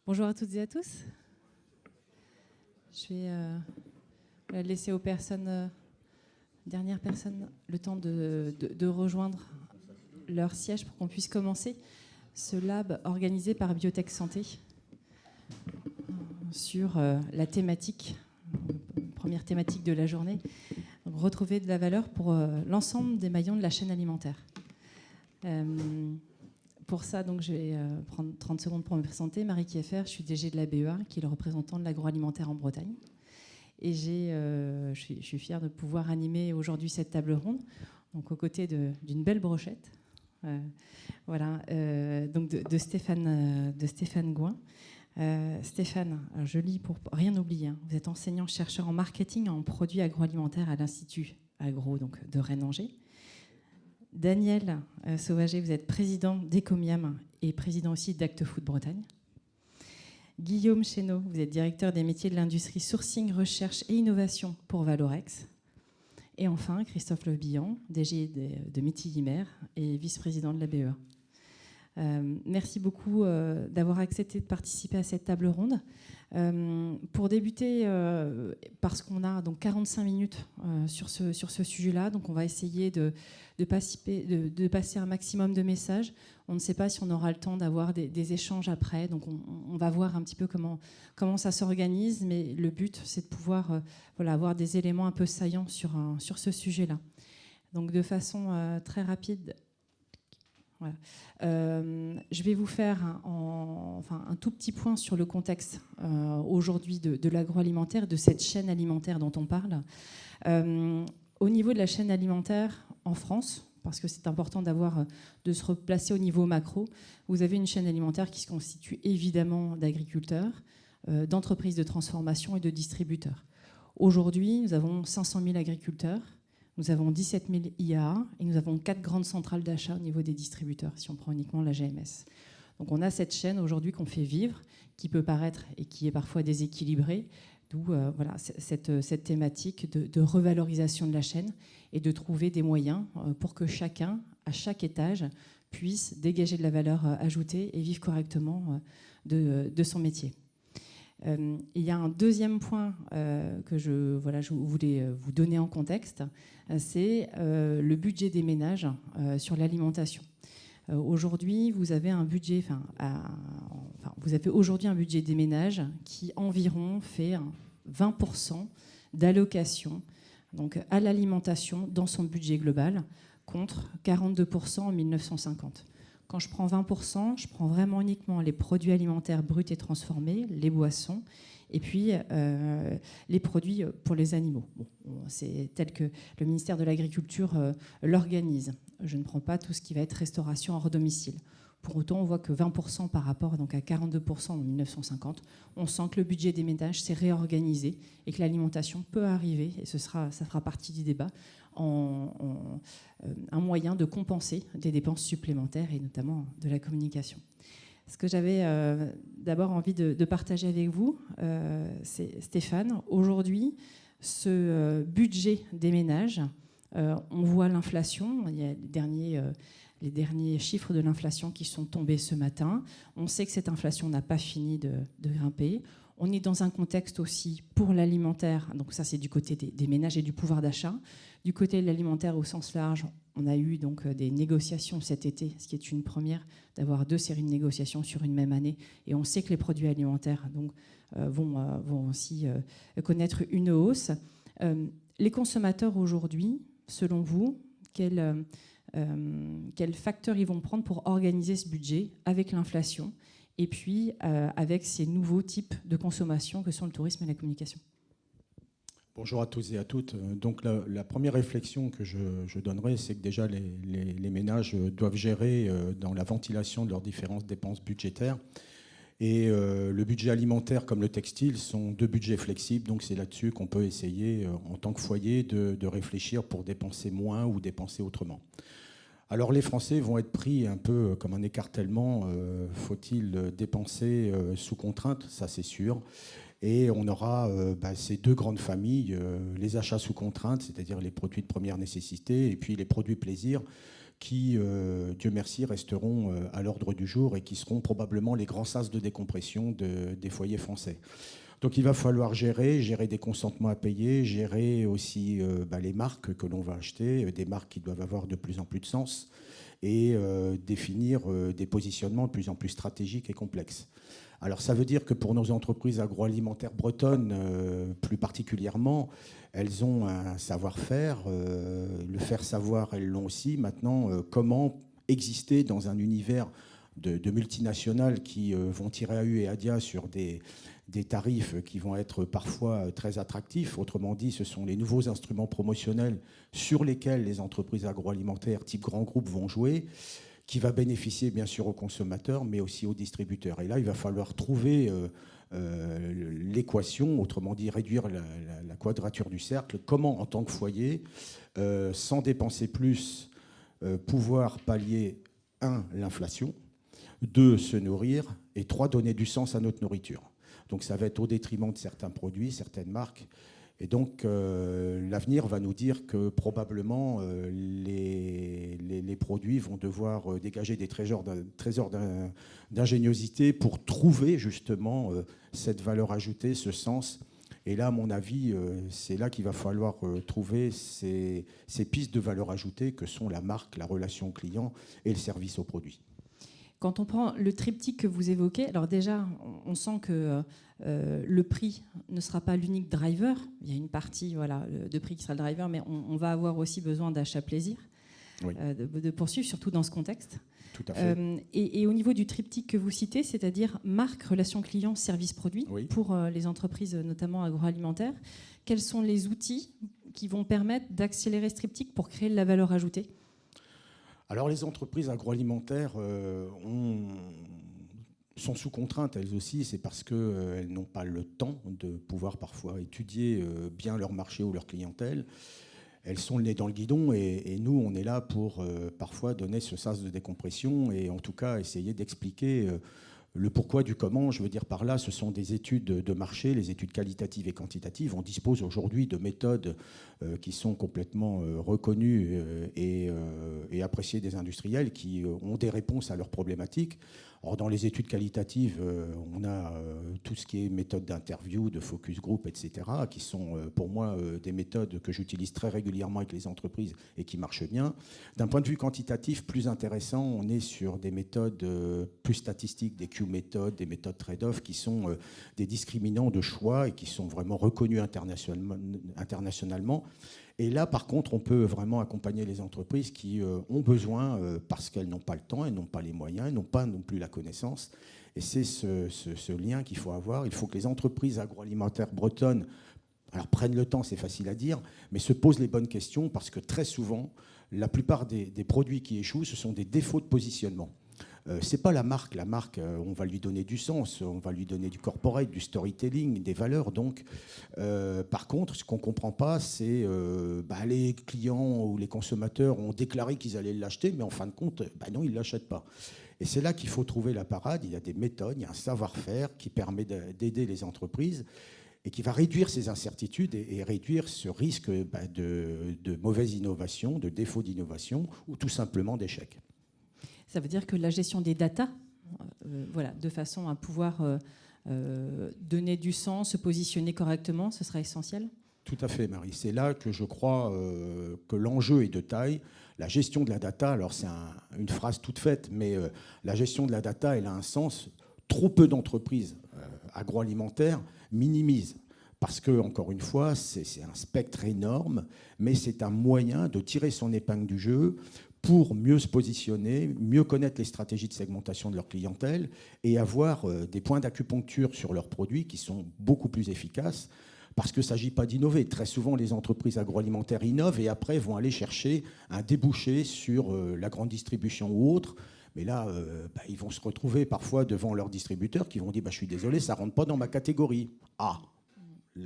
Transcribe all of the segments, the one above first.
Bonjour à toutes et à tous. Je vais laisser aux dernières personnes, le temps de rejoindre leur siège pour qu'on puisse commencer ce lab organisé par Biotech Santé sur la thématique, première thématique de la journée, retrouver de la valeur pour l'ensemble des maillons de la chaîne alimentaire. Pour ça, donc, je vais prendre 30 secondes pour me présenter. Marie Kieffer, je suis DG de la BEA, qui est le représentant de l'agroalimentaire en Bretagne. Et je suis fière de pouvoir animer aujourd'hui cette table ronde, donc aux côtés d'une belle brochette. Voilà, donc de Stéphane Gouin. Stéphane, alors je lis pour rien oublier, hein, vous êtes enseignant-chercheur en marketing et en produits agroalimentaires à l'Institut Agro donc, de Rennes-Angers. Daniel Sauvager, vous êtes président d'Ecomiam et président aussi d'Acte Food Bretagne. Guillaume Chénaud, vous êtes directeur des métiers de l'industrie sourcing, recherche et innovation pour Valorex. Et enfin, Christophe Lebihan, DG de Metier et vice-président de la BEA. Merci beaucoup d'avoir accepté de participer à cette table ronde. Pour débuter, parce qu'on a donc 45 minutes sur ce sujet-là, donc on va essayer de passer un maximum de messages. On ne sait pas si on aura le temps d'avoir des échanges après, donc on va voir un petit peu comment ça s'organise, mais le but, c'est de pouvoir avoir des éléments un peu saillants sur ce sujet-là. Donc de façon très rapide, voilà. Je vais vous faire un tout petit point sur le contexte aujourd'hui de l'agroalimentaire, de cette chaîne alimentaire dont on parle. Au niveau de la chaîne alimentaire en France, parce que c'est important de se replacer au niveau macro, vous avez une chaîne alimentaire qui se constitue évidemment d'agriculteurs, d'entreprises de transformation et de distributeurs. Aujourd'hui, nous avons 500 000 agriculteurs. Nous avons 17 000 IAA et nous avons 4 grandes centrales d'achat au niveau des distributeurs, si on prend uniquement la GMS. Donc on a cette chaîne aujourd'hui qu'on fait vivre, qui peut paraître et qui est parfois déséquilibrée, d'où cette thématique de revalorisation de la chaîne et de trouver des moyens pour que chacun, à chaque étage, puisse dégager de la valeur ajoutée et vivre correctement de son métier. Il y a un deuxième point que je voulais vous donner en contexte, c'est le budget des ménages sur l'alimentation. Aujourd'hui, vous avez un budget, vous avez aujourd'hui un budget des ménages qui environ fait 20% d'allocation donc à l'alimentation dans son budget global, contre 42% en 1950. Quand je prends 20%, je prends vraiment uniquement les produits alimentaires bruts et transformés, les boissons, et puis les produits pour les animaux. Bon, c'est tel que le ministère de l'Agriculture l'organise. Je ne prends pas tout ce qui va être restauration hors domicile. Pour autant, on voit que 20% par rapport donc, à 42% en 1950, on sent que le budget des ménages s'est réorganisé et que l'alimentation peut arriver, et ça fera partie du débat, un moyen de compenser des dépenses supplémentaires et notamment de la communication. Ce que j'avais d'abord envie de partager avec vous, c'est Stéphane. Aujourd'hui, ce budget des ménages, on voit l'inflation. Il y a les derniers chiffres de l'inflation qui sont tombés ce matin. On sait que cette inflation n'a pas fini de grimper. On est dans un contexte aussi pour l'alimentaire, donc ça c'est du côté des ménages et du pouvoir d'achat. Du côté de l'alimentaire au sens large, on a eu donc des négociations cet été, ce qui est une première, d'avoir 2 séries de négociations sur une même année. Et on sait que les produits alimentaires donc, vont aussi connaître une hausse. Les consommateurs aujourd'hui, selon vous, quels facteurs ils vont prendre pour organiser ce budget avec l'inflation et puis avec ces nouveaux types de consommation que sont le tourisme et la communication? Bonjour à tous et à toutes. Donc la première réflexion que je donnerai, c'est que déjà les ménages doivent gérer dans la ventilation de leurs différentes dépenses budgétaires. Et le budget alimentaire comme le textile sont 2 budgets flexibles, donc c'est là-dessus qu'on peut essayer en tant que foyer de réfléchir pour dépenser moins ou dépenser autrement. Alors les Français vont être pris un peu comme un écartèlement, faut-il dépenser sous contrainte, ça c'est sûr. Et on aura ces deux grandes familles, les achats sous contrainte, c'est-à-dire les produits de première nécessité, et puis les produits plaisir, qui, Dieu merci, resteront à l'ordre du jour et qui seront probablement les grands sas de décompression des foyers français. Donc il va falloir gérer des consentements à payer, gérer aussi les marques que l'on va acheter, des marques qui doivent avoir de plus en plus de sens, et définir des positionnements de plus en plus stratégiques et complexes. Alors ça veut dire que pour nos entreprises agroalimentaires bretonnes, plus particulièrement, elles ont un savoir-faire. Le faire savoir, elles l'ont aussi. Maintenant, comment exister dans un univers de multinationales qui vont tirer à U et à dia sur des tarifs qui vont être parfois très attractifs. Autrement dit, ce sont les nouveaux instruments promotionnels sur lesquels les entreprises agroalimentaires type grands groupes vont jouer, qui va bénéficier bien sûr aux consommateurs, mais aussi aux distributeurs. Et là, il va falloir trouver l'équation, autrement dit réduire la quadrature du cercle. Comment, en tant que foyer, sans dépenser plus, pouvoir pallier, 1, l'inflation, 2, se nourrir, et 3, donner du sens à notre nourriture. Donc ça va être au détriment de certains produits, certaines marques. Et donc l'avenir va nous dire que probablement les produits vont devoir dégager des trésors d'ingéniosité pour trouver justement cette valeur ajoutée, ce sens. Et là, à mon avis, c'est là qu'il va falloir trouver ces pistes de valeur ajoutée que sont la marque, la relation client et le service au produit. Quand on prend le triptyque que vous évoquez, alors déjà, on sent que le prix ne sera pas l'unique driver. Il y a une partie de prix qui sera le driver, mais on va avoir aussi besoin d'achat plaisir, oui. De poursuivre, surtout dans ce contexte. Tout à fait. Et au niveau du triptyque que vous citez, c'est-à-dire marque, relation client, service produit, oui. Pour les entreprises notamment agroalimentaires, quels sont les outils qui vont permettre d'accélérer ce triptyque pour créer de la valeur ajoutée ? Alors les entreprises agroalimentaires sont sous contrainte, elles aussi. C'est parce qu'elles n'ont pas le temps de pouvoir parfois étudier bien leur marché ou leur clientèle. Elles sont le nez dans le guidon et nous, on est là pour parfois donner ce sas de décompression et en tout cas essayer d'expliquer le pourquoi du comment. Je veux dire par là, ce sont des études de marché, les études qualitatives et quantitatives. On dispose aujourd'hui de méthodes qui sont complètement reconnues et appréciées des industriels qui ont des réponses à leurs problématiques. Or, dans les études qualitatives, on a tout ce qui est méthode d'interview, de focus group, etc., qui sont pour moi des méthodes que j'utilise très régulièrement avec les entreprises et qui marchent bien. D'un point de vue quantitatif, plus intéressant, on est sur des méthodes plus statistiques, des Q-méthodes, des méthodes trade-off, qui sont des discriminants de choix et qui sont vraiment reconnus internationalement. Et là, par contre, on peut vraiment accompagner les entreprises qui ont besoin, parce qu'elles n'ont pas le temps, elles n'ont pas les moyens, elles n'ont pas non plus la connaissance. Et c'est ce lien qu'il faut avoir. Il faut que les entreprises agroalimentaires bretonnes prennent le temps, c'est facile à dire, mais se posent les bonnes questions, parce que très souvent, la plupart des produits qui échouent, ce sont des défauts de positionnement. C'est pas la marque. La marque, on va lui donner du sens, on va lui donner du corporate, du storytelling, des valeurs. Donc, par contre, ce qu'on comprend pas, c'est les clients ou les consommateurs ont déclaré qu'ils allaient l'acheter, mais en fin de compte, non, ils l'achètent pas. Et c'est là qu'il faut trouver la parade. Il y a des méthodes, il y a un savoir-faire qui permet d'aider les entreprises et qui va réduire ces incertitudes et réduire ce risque de mauvaise innovation, de défaut d'innovation ou tout simplement d'échec. Ça veut dire que la gestion des data, de façon à pouvoir donner du sens, se positionner correctement, ce sera essentiel ? Tout à fait, Marie. C'est là que je crois que l'enjeu est de taille. La gestion de la data, alors c'est une phrase toute faite, mais la gestion de la data, elle a un sens. Trop peu d'entreprises agroalimentaires minimisent. Parce que, encore une fois, c'est un spectre énorme, mais c'est un moyen de tirer son épingle du jeu pour mieux se positionner, mieux connaître les stratégies de segmentation de leur clientèle et avoir des points d'acupuncture sur leurs produits qui sont beaucoup plus efficaces, parce qu'il ne s'agit pas d'innover. Très souvent, les entreprises agroalimentaires innovent et après vont aller chercher un débouché sur la grande distribution ou autre. Mais là, ils vont se retrouver parfois devant leurs distributeurs qui vont dire « je suis désolé, ça ne rentre pas dans ma catégorie ». Ah,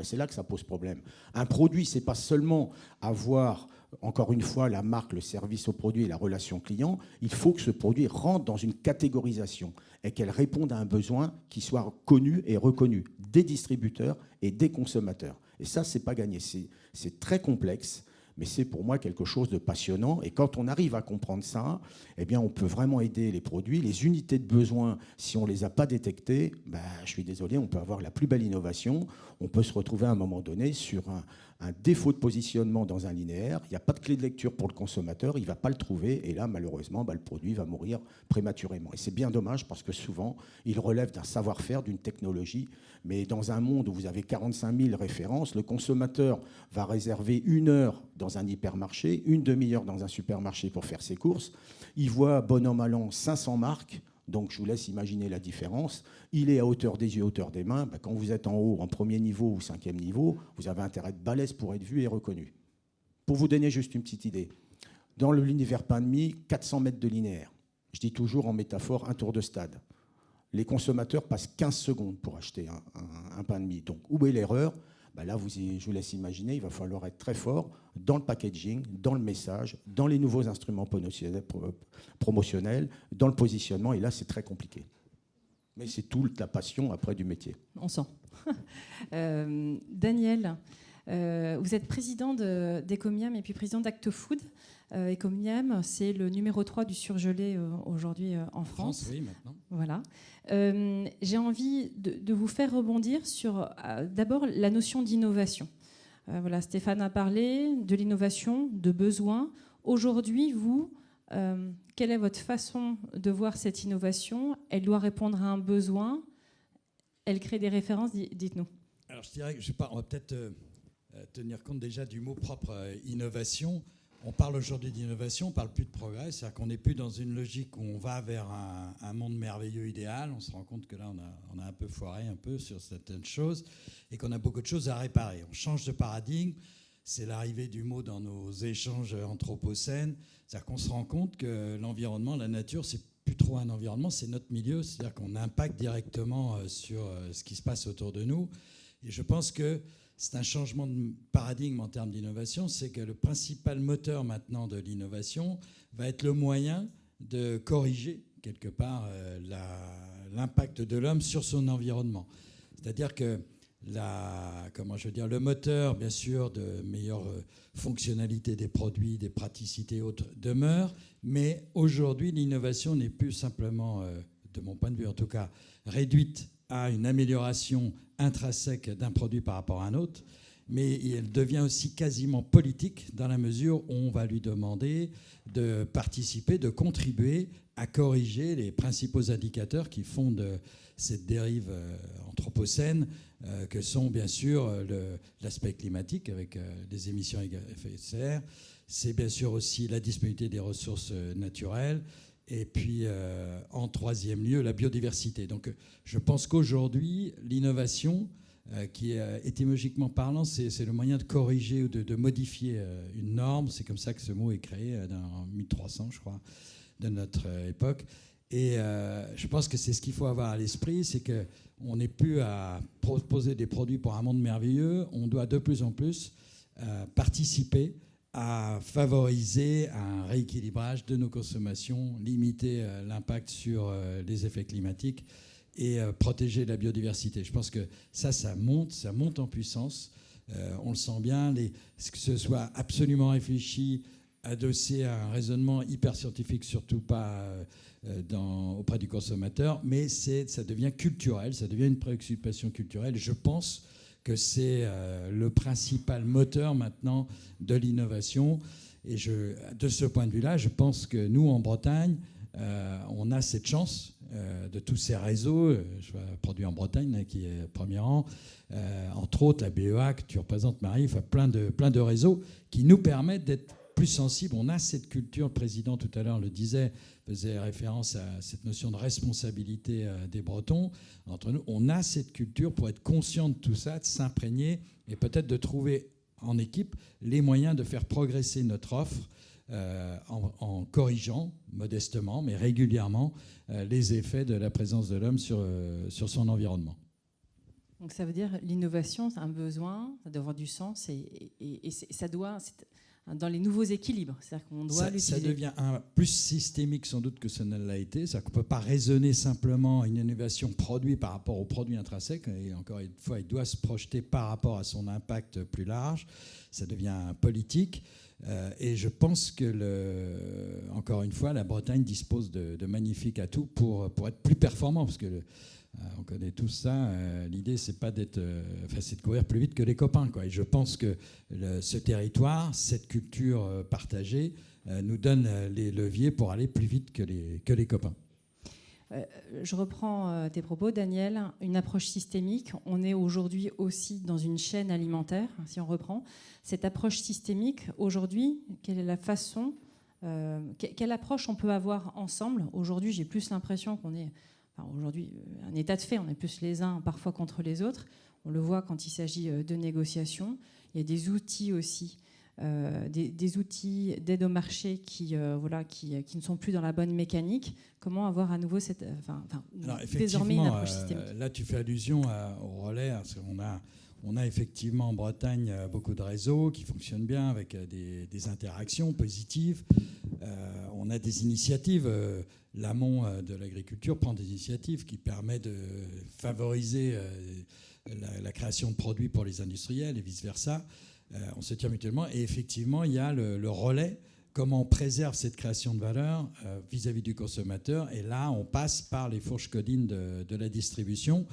c'est là que ça pose problème. Un produit, ce n'est pas seulement avoir encore une fois, la marque, le service au produit et la relation client, il faut que ce produit rentre dans une catégorisation et qu'elle réponde à un besoin qui soit connu et reconnu des distributeurs et des consommateurs. Et ça, c'est pas gagné. C'est très complexe, mais c'est pour moi quelque chose de passionnant. Et quand on arrive à comprendre ça, eh bien, on peut vraiment aider les produits. Les unités de besoin, si on ne les a pas détectées, je suis désolé, on peut avoir la plus belle innovation. On peut se retrouver à un moment donné sur un défaut de positionnement dans un linéaire. Il n'y a pas de clé de lecture pour le consommateur, il ne va pas le trouver. Et là, malheureusement, le produit va mourir prématurément. Et c'est bien dommage parce que souvent, il relève d'un savoir-faire, d'une technologie. Mais dans un monde où vous avez 45 000 références, le consommateur va réserver 1 heure dans un hypermarché, 1 demi-heure dans un supermarché pour faire ses courses. Il voit, bon an, mal an, 500 marques. Donc, je vous laisse imaginer la différence. Il est à hauteur des yeux, hauteur des mains. Quand vous êtes en haut, en premier niveau ou 5e niveau, vous avez intérêt de balèze pour être vu et reconnu. Pour vous donner juste une petite idée, dans l'univers pain de mie, 400 mètres de linéaire. Je dis toujours en métaphore un tour de stade. Les consommateurs passent 15 secondes pour acheter un pain de mie. Donc, où est l'erreur ? Là, je vous laisse imaginer, il va falloir être très fort dans le packaging, dans le message, dans les nouveaux instruments promotionnels, dans le positionnement. Et là, c'est très compliqué. Mais c'est toute la passion après du métier. On sent. Daniel, vous êtes président d'Ecomiam et puis président d'Act Food. Ecomiam, c'est le numéro 3 du surgelé aujourd'hui en France. Oui, maintenant. Voilà. J'ai envie de vous faire rebondir sur d'abord la notion d'innovation. Voilà, Stéphane a parlé de l'innovation, de besoin. Aujourd'hui, vous, quelle est votre façon de voir cette innovation ? Elle doit répondre à un besoin. Elle crée des références. Dites-nous. Alors, je dirais que on va peut-être tenir compte déjà du mot propre innovation. On parle aujourd'hui d'innovation, on ne parle plus de progrès, c'est-à-dire qu'on n'est plus dans une logique où on va vers un monde merveilleux idéal. On se rend compte que là, on a un peu foiré un peu sur certaines choses et qu'on a beaucoup de choses à réparer. On change de paradigme, c'est l'arrivée du mot dans nos échanges anthropocènes. C'est-à-dire qu'on se rend compte que l'environnement, la nature, c'est plus trop un environnement, c'est notre milieu. C'est-à-dire qu'on impacte directement sur ce qui se passe autour de nous. Et je pense que c'est un changement de paradigme en termes d'innovation, c'est que le principal moteur maintenant de l'innovation va être le moyen de corriger quelque part l'impact de l'homme sur son environnement. C'est-à-dire que le moteur, bien sûr, de meilleure fonctionnalité des produits, des praticités et autres demeure, mais aujourd'hui, l'innovation n'est plus simplement, de mon point de vue en tout cas, réduite à une amélioration intrinsèque d'un produit par rapport à un autre, mais elle devient aussi quasiment politique dans la mesure où on va lui demander de participer, de contribuer à corriger les principaux indicateurs qui font de cette dérive anthropocène, que sont bien sûr l'aspect climatique avec les émissions à effet de serre, c'est bien sûr aussi la disponibilité des ressources naturelles, et puis, en troisième lieu, la biodiversité. Donc, je pense qu'aujourd'hui, l'innovation, qui est étymologiquement parlant, c'est le moyen de corriger ou de modifier une norme. C'est comme ça que ce mot est créé en 1300, je crois, de notre époque. Et je pense que c'est ce qu'il faut avoir à l'esprit, c'est qu'on n'est plus à proposer des produits pour un monde merveilleux. On doit de plus en plus participer à favoriser un rééquilibrage de nos consommations, limiter l'impact sur les effets climatiques et protéger la biodiversité. Je pense que ça monte en puissance. On le sent bien, que ce soit absolument réfléchi, adossé à un raisonnement hyper scientifique, surtout pas auprès du consommateur, mais ça devient culturel, ça devient une préoccupation culturelle. Je pense que c'est le principal moteur maintenant de l'innovation. Et de ce point de vue-là, je pense que nous, en Bretagne, on a cette chance de tous ces réseaux. Je vois Produits en Bretagne, qui est premier rang, entre autres la BEA que tu représentes, Marie, enfin plein de réseaux qui nous permettent d'être plus sensibles. On a cette culture, le président tout à l'heure le disait, faisait référence à cette notion de responsabilité des Bretons. Entre nous, on a cette culture pour être conscient de tout ça, de s'imprégner et peut-être de trouver en équipe les moyens de faire progresser notre offre en corrigeant modestement, mais régulièrement, les effets de la présence de l'homme sur son environnement. Donc ça veut dire l'innovation, c'est un besoin, ça doit avoir du sens et ça doit... C'est dans les nouveaux équilibres. C'est-à-dire qu'on doit l'utiliser. Ça devient plus systémique sans doute que ça ne l'a été. C'est-à-dire qu'on ne peut pas raisonner simplement une innovation produit par rapport au produit intrinsèque. Et encore une fois, il doit se projeter par rapport à son impact plus large. Ça devient politique. Et je pense que, encore une fois, la Bretagne dispose de magnifiques atouts pour être plus performant. Parce que on connaît tous ça. L'idée, c'est pas c'est de courir plus vite que les copains, quoi. Et je pense que ce territoire, cette culture partagée, nous donne les leviers pour aller plus vite que les copains. Je reprends tes propos, Daniel. Une approche systémique. On est aujourd'hui aussi dans une chaîne alimentaire, si on reprend. Cette approche systémique, aujourd'hui, quelle est la façon, quelle approche on peut avoir ensemble? Aujourd'hui, j'ai plus l'impression qu'on est... Aujourd'hui, un état de fait, on est plus les uns parfois contre les autres. On le voit quand il s'agit de négociations. Il y a des outils aussi, des outils d'aide au marché qui ne sont plus dans la bonne mécanique. Comment avoir à nouveau désormais une approche systémique? Là, tu fais allusion au relais. Parce on a effectivement en Bretagne beaucoup de réseaux qui fonctionnent bien avec des interactions positives. On a des initiatives. L'amont de l'agriculture prend des initiatives qui permettent de favoriser la création de produits pour les industriels et vice-versa. On se tient mutuellement. Et effectivement, il y a le relais. Comment on préserve cette création de valeur vis-à-vis du consommateur. Et là, on passe par les fourches codines de la distribution,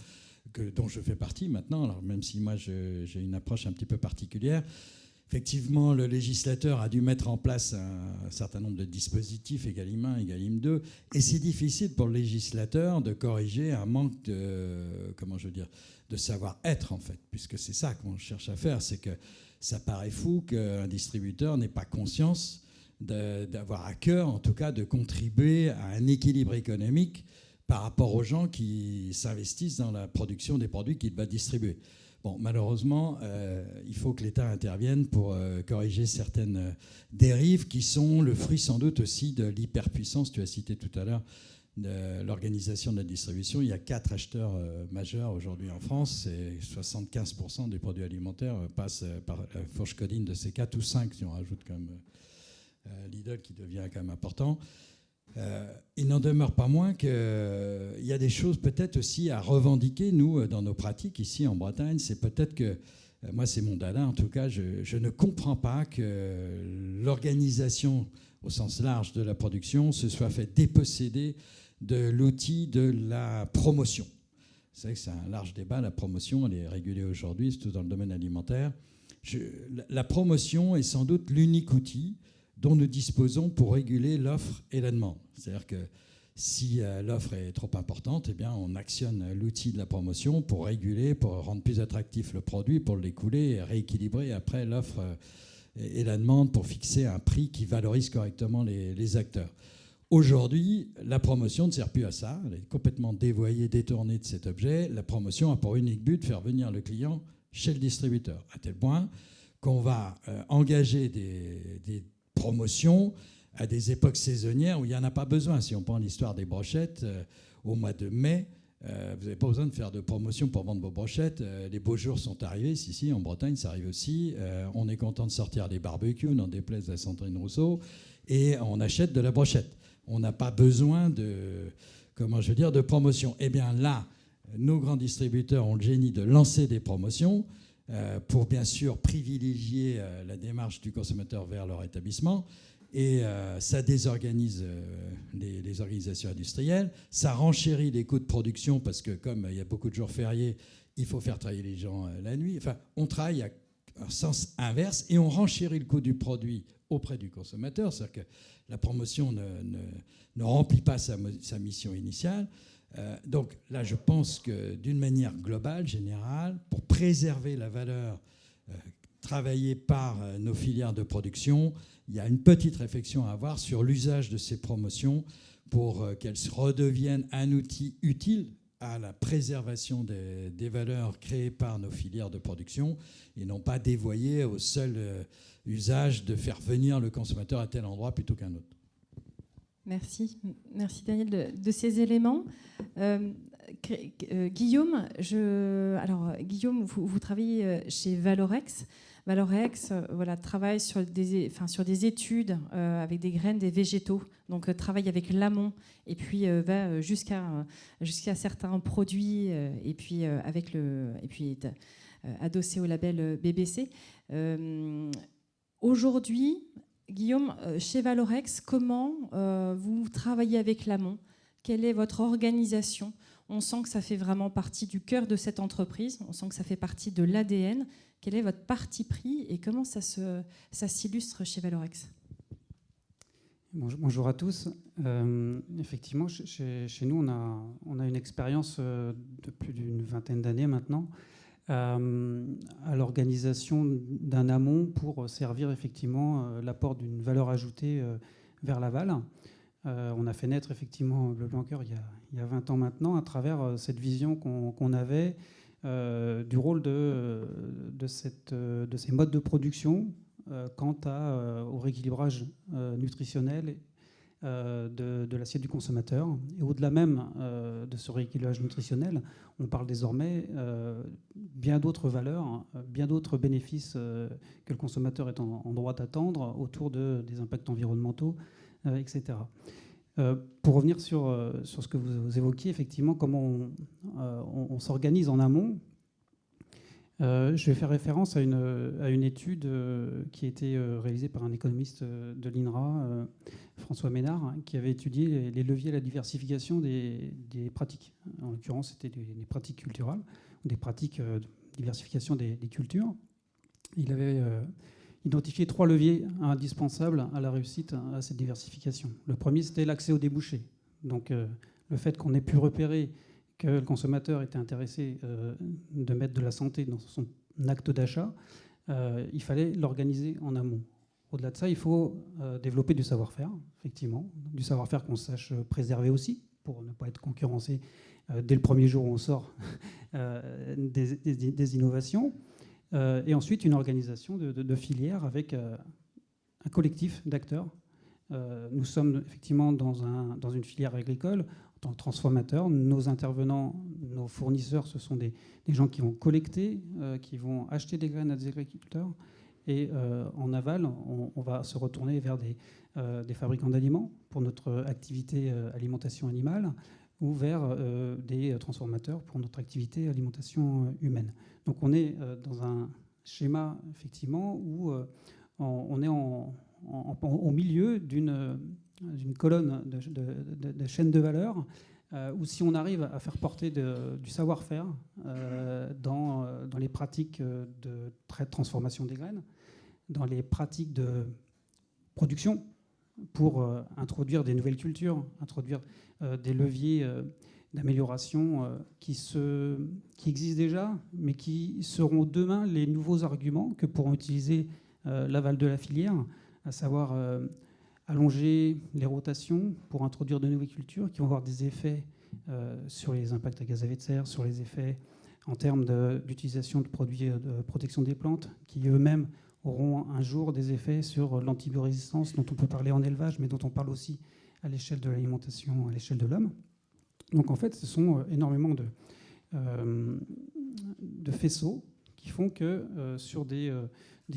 dont je fais partie maintenant. Alors, même si moi, j'ai une approche un petit peu particulière. Effectivement, le législateur a dû mettre en place un certain nombre de dispositifs, Egalim 1, Egalim 2, et c'est difficile pour le législateur de corriger un manque de savoir-être, en fait, puisque c'est ça qu'on cherche à faire, c'est que ça paraît fou qu'un distributeur n'ait pas conscience d'avoir à cœur, en tout cas, de contribuer à un équilibre économique par rapport aux gens qui s'investissent dans la production des produits qu'il va distribuer. Bon, malheureusement, il faut que l'État intervienne pour corriger certaines dérives qui sont le fruit sans doute aussi de l'hyperpuissance, tu as cité tout à l'heure, de l'organisation de la distribution. Il y a 4 acheteurs majeurs aujourd'hui en France et 75% des produits alimentaires passent par la fourche codine de ces 4 ou 5, si on rajoute quand même Lidl qui devient quand même important. Il n'en demeure pas moins qu'il y a des choses peut-être aussi à revendiquer, nous, dans nos pratiques ici en Bretagne. C'est peut-être que, moi c'est mon dada en tout cas, je ne comprends pas que l'organisation au sens large de la production se soit fait déposséder de l'outil de la promotion. C'est vrai que c'est un large débat, la promotion, elle est régulée aujourd'hui, surtout dans le domaine alimentaire. La promotion est sans doute l'unique outil dont nous disposons pour réguler l'offre et la demande. C'est-à-dire que si l'offre est trop importante, eh bien, on actionne l'outil de la promotion pour réguler, pour rendre plus attractif le produit, pour l'écouler et rééquilibrer après l'offre et la demande pour fixer un prix qui valorise correctement les acteurs. Aujourd'hui, la promotion ne sert plus à ça. Elle est complètement dévoyée, détournée de cet objet. La promotion a pour unique but de faire venir le client chez le distributeur, à tel point qu'on va engager des promotion à des époques saisonnières où il n'y en a pas besoin. Si on prend l'histoire des brochettes, au mois de mai, vous n'avez pas besoin de faire de promotion pour vendre vos brochettes. Les beaux jours sont arrivés. Si, en Bretagne, ça arrive aussi. On est content de sortir des barbecues, n'en déplaise à Sandrine Rousseau, et on achète de la brochette. On n'a pas besoin de promotion. Eh bien là, nos grands distributeurs ont le génie de lancer des promotions pour bien sûr privilégier la démarche du consommateur vers leur établissement. Et ça désorganise les organisations industrielles, ça renchérit les coûts de production parce que comme il y a beaucoup de jours fériés, il faut faire travailler les gens la nuit. Enfin, on travaille à un sens inverse et on renchérit le coût du produit auprès du consommateur. C'est-à-dire que la promotion ne remplit pas sa mission initiale. Donc là, je pense que d'une manière globale, générale, pour préserver la valeur travaillée par nos filières de production, il y a une petite réflexion à avoir sur l'usage de ces promotions pour qu'elles redeviennent un outil utile à la préservation des valeurs créées par nos filières de production et non pas dévoyées au seul usage de faire venir le consommateur à tel endroit plutôt qu'un autre. Merci Daniel de ces éléments. Guillaume, Guillaume, vous travaillez chez Valorex. Valorex travaille sur des études avec des graines des végétaux, donc travaille avec l'amont et puis va jusqu'à certains produits et puis est adossé au label BBC. Aujourd'hui, Guillaume, chez Valorex, comment vous travaillez avec l'amont? Quelle est votre organisation? On sent que ça fait vraiment partie du cœur de cette entreprise, on sent que ça fait partie de l'ADN. Quel est votre parti pris et comment ça s'illustre chez Valorex? Bonjour à tous. Effectivement, chez nous, on a une expérience de plus d'une vingtaine d'années maintenant à l'organisation d'un amont pour servir effectivement l'apport d'une valeur ajoutée vers l'aval. On a fait naître effectivement Bleu Blanc Cœur il y a 20 ans maintenant à travers cette vision qu'on avait du rôle de ces modes de production quant au rééquilibrage nutritionnel de l'assiette du consommateur. Et au-delà même de ce rééquilibrage nutritionnel, on parle désormais bien d'autres valeurs, bien d'autres bénéfices que le consommateur est en droit d'attendre autour des impacts environnementaux, etc. Pour revenir sur ce que vous évoquiez, effectivement, comment on s'organise en amont, je vais faire référence à une étude qui a été réalisée par un économiste de l'INRA, François Ménard, qui avait étudié les leviers à la diversification des pratiques. En l'occurrence, c'était des pratiques culturelles, des pratiques de diversification des cultures. Il avait identifié 3 leviers indispensables à la réussite à cette diversification. Le premier, c'était l'accès aux débouchés. Donc, le fait qu'on ait pu repérer que le consommateur était intéressé de mettre de la santé dans son acte d'achat, il fallait l'organiser en amont. Au-delà de ça, il faut développer du savoir-faire, effectivement, du savoir-faire qu'on sache préserver aussi, pour ne pas être concurrencé dès le premier jour où on sort des innovations. Et ensuite, une organisation de filière avec un collectif d'acteurs. Nous sommes effectivement dans une filière agricole. En tant que transformateurs, nos intervenants, nos fournisseurs, ce sont des gens qui vont collecter, qui vont acheter des graines à des agriculteurs. Et en aval, on va se retourner vers des fabricants d'aliments pour notre activité alimentation animale ou vers des transformateurs pour notre activité alimentation humaine. Donc on est dans un schéma, effectivement, où on est au milieu d'une colonne de chaîne de valeur où si on arrive à faire porter du savoir-faire dans les pratiques de transformation des graines, dans les pratiques de production pour introduire des nouvelles cultures, introduire des leviers d'amélioration qui existent déjà, mais qui seront demain les nouveaux arguments que pourront utiliser l'aval de la filière, à savoir allonger les rotations pour introduire de nouvelles cultures qui vont avoir des effets sur les impacts à gaz à effet de serre, sur les effets en termes d'utilisation de produits de protection des plantes, qui eux-mêmes auront un jour des effets sur l'antibiorésistance dont on peut parler en élevage, mais dont on parle aussi à l'échelle de l'alimentation, à l'échelle de l'homme. Donc en fait, ce sont énormément de faisceaux qui font que sur des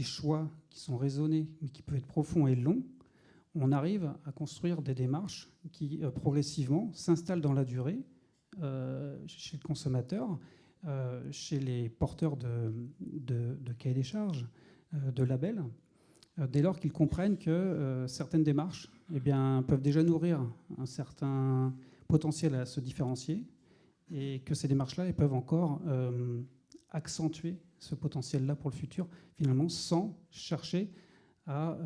choix qui sont raisonnés, mais qui peuvent être profonds et longs, on arrive à construire des démarches qui progressivement s'installent dans la durée chez le consommateur, chez les porteurs de cahiers des charges, de labels, dès lors qu'ils comprennent que certaines démarches peuvent déjà nourrir un certain potentiel à se différencier et que ces démarches-là elles peuvent encore accentuer ce potentiel-là pour le futur, finalement, sans chercher à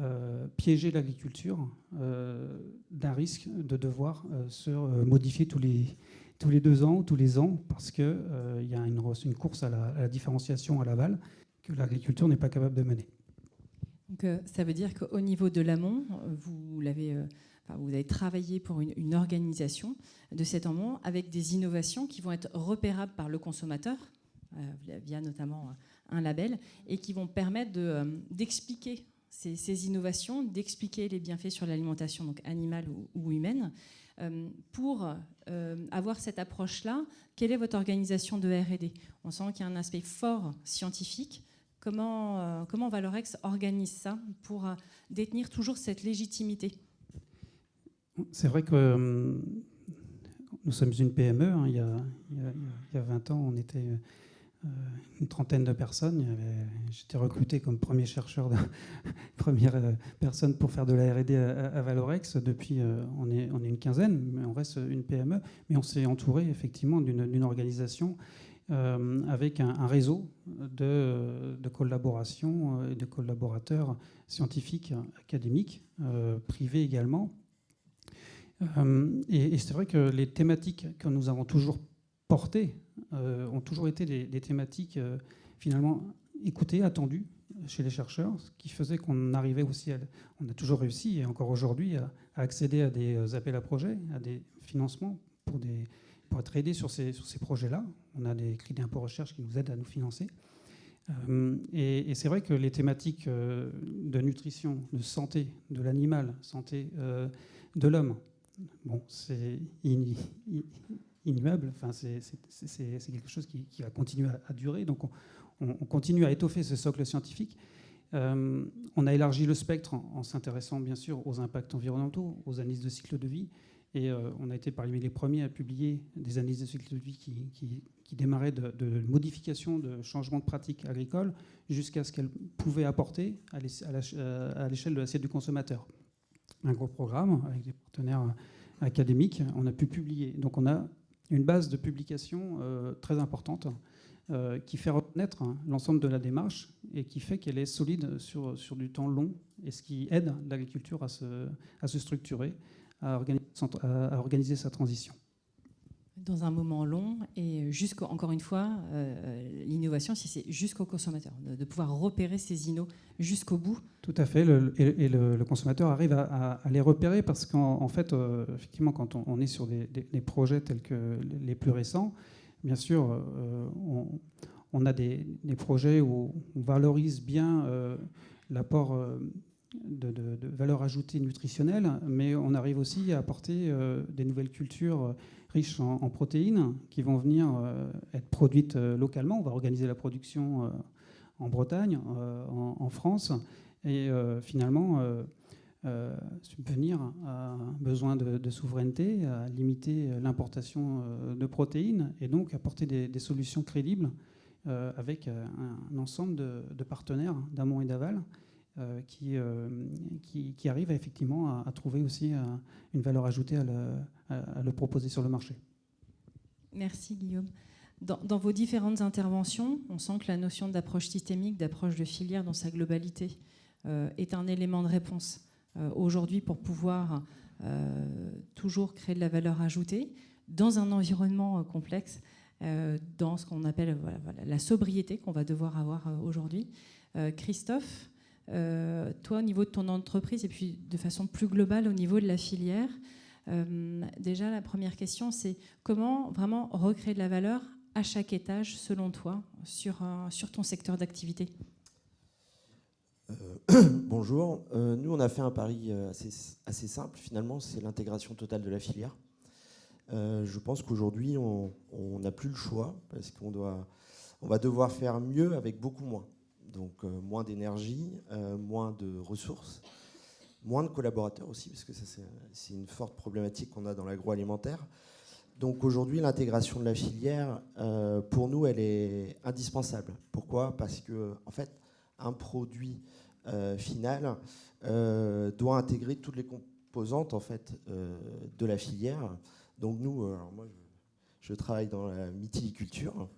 piéger l'agriculture d'un risque de devoir se modifier tous les 2 ans ou tous les ans parce qu'il y a une course à la différenciation à l'aval que l'agriculture n'est pas capable de mener. Donc, ça veut dire qu'au niveau de l'amont, vous avez travaillé pour une organisation de cet amont avec des innovations qui vont être repérables par le consommateur, via notamment un label, et qui vont permettre d'expliquer ces innovations, d'expliquer les bienfaits sur l'alimentation donc animale ou humaine. Pour avoir cette approche-là, quelle est votre organisation de R&D? On sent qu'il y a un aspect fort scientifique, comment Valorex organise ça pour détenir toujours cette légitimité? C'est vrai que nous sommes une PME. Hein. Il y a 20 ans, on était une trentaine de personnes. J'étais recruté comme premier chercheur, première personne pour faire de la R&D à Valorex. Depuis, on est une quinzaine, mais on reste une PME. Mais on s'est entouré effectivement d'une organisation avec un réseau de collaboration et de collaborateurs scientifiques, académiques, privés également. Et c'est vrai que les thématiques que nous avons toujours portées ont toujours été des thématiques finalement écoutées, attendues chez les chercheurs, ce qui faisait qu'on arrivait aussi, on a toujours réussi, et encore aujourd'hui, à accéder à des appels à projets, à des financements pour être aidés sur ces projets-là. On a des crédits d'impôt recherche qui nous aident à nous financer. Et c'est vrai que les thématiques de nutrition, de santé, de l'animal, santé de l'homme, bon, c'est inimable. Enfin, c'est quelque chose qui va continuer à durer. Donc, on continue à étoffer ce socle scientifique. On a élargi le spectre en s'intéressant bien sûr aux impacts environnementaux, aux analyses de cycle de vie. Et on a été parmi les premiers à publier des analyses de cycle de vie qui démarraient de modifications, de changements de pratiques agricoles jusqu'à ce qu'elles pouvaient apporter à l'échelle de l'assiette du consommateur. Un gros programme avec des partenaires académiques, on a pu publier. Donc on a une base de publication très importante qui fait reconnaître l'ensemble de la démarche et qui fait qu'elle est solide sur du temps long, et ce qui aide l'agriculture à se structurer, à organiser sa transition. Dans un moment long, et encore une fois, l'innovation, si c'est jusqu'au consommateur, de pouvoir repérer ces innos jusqu'au bout. Tout à fait, le consommateur arrive à les repérer parce qu'en fait, effectivement, quand on est sur des projets tels que les plus récents, bien sûr, on a des projets où on valorise bien l'apport de valeur ajoutée nutritionnelle, mais on arrive aussi à apporter des nouvelles cultures riches en protéines qui vont venir être produites localement. On va organiser la production en Bretagne, en France, et finalement subvenir à un besoin de souveraineté, à limiter l'importation de protéines, et donc apporter des solutions crédibles avec un ensemble de partenaires d'amont et d'aval qui arrivent effectivement à trouver aussi une valeur ajoutée à le proposer sur le marché. Merci Guillaume. Dans vos différentes interventions, on sent que la notion d'approche systémique, d'approche de filière dans sa globalité est un élément de réponse aujourd'hui pour pouvoir toujours créer de la valeur ajoutée dans un environnement complexe, dans ce qu'on appelle la sobriété qu'on va devoir avoir aujourd'hui. Christophe, toi, au niveau de ton entreprise et puis de façon plus globale au niveau de la filière, déjà la première question, c'est comment vraiment recréer de la valeur à chaque étage, selon toi, sur ton secteur d'activité? Bonjour. Nous, on a fait un pari assez simple, finalement, c'est l'intégration totale de la filière. Je pense qu'aujourd'hui, on n'a plus le choix parce qu'on va devoir faire mieux avec beaucoup moins. Donc moins d'énergie, moins de ressources, moins de collaborateurs aussi, parce que ça, c'est une forte problématique qu'on a dans l'agroalimentaire. Donc aujourd'hui, l'intégration de la filière, pour nous, elle est indispensable. Pourquoi ? Parce que, en fait, un produit final doit intégrer toutes les composantes en fait, de la filière. Donc nous, moi, je travaille dans la mytiliculture.